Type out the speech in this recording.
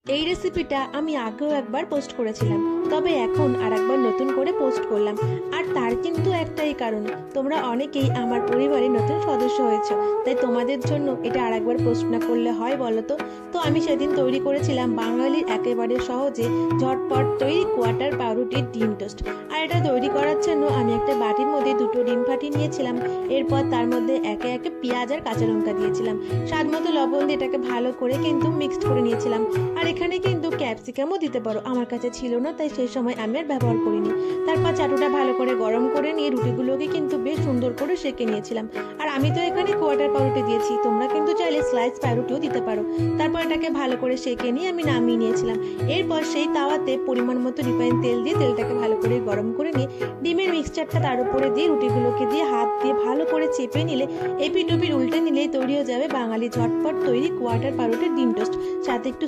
এই রেসিপিটা আমি আগেও একবার পোস্ট করেছিলাম, তবে এখন আর একবার নতুন করে পোস্ট করলাম। আর তার কিন্তু একটাই কারণ, তোমরা অনেকেই আমার পরিবারে নতুন সদস্য হয়েছে, তাই তোমাদের জন্য এটা আর একবার পোস্ট না করলে হয় বলো তো? তো আমি সেদিন তৈরি করেছিলাম বাঙালির একেবারে সহজে ঝটপট তৈরি কোয়াটার পাউরুটির ডিম টোস্ট। আর এটা তৈরি করার জন্য আমি একটা বাটির মধ্যে দুটো ডিম ফাটিয়ে নিয়েছিলাম। এরপর তার মধ্যে একে একে পেঁয়াজ আর কাঁচা লঙ্কা দিয়েছিলাম, স্বাদ মতো লবণ দিয়ে এটাকে ভালো করে কিন্তু মিক্সড করে নিয়েছিলাম। আর এখানে কিন্তু ক্যাপসিকামও দিতে পারো, আমার কাছে ছিল না তাই সেই সময় আমি আর ব্যবহার করিনি। তারপর চাটুটা ভালো করে গরম করে নিয়ে রুটিগুলোকে কিন্তু বেশ সুন্দর করে সেঁকে নিয়েছিলাম। আর আমি তো এখানে কোয়াটার পাউরুটি দিয়েছি, তোমরা কিন্তু চাইলে স্লাইস পাউরুটিও দিতে পারো। তারপর এটাকে ভালো করে সেঁকে নিয়ে আমি নামিয়ে নিয়েছিলাম। এরপর সেই তাওয়াতে পরিমাণ মতো রিফাইন তেল দিয়ে তেলটাকে ভালো করে গরম করে নিয়ে ডিমের মিক্সচারটা তার উপরে দিয়ে রুটিগুলোকে দিয়ে হাত দিয়ে ভালো করে চেপে নিলে এপিট ওপিট উল্টে নিলেই তৈরি হয়ে যাবে বাঙালি ঝটপট তৈরি কোয়াটার পাউরুটির ডিম টোস্ট। সাথে একটু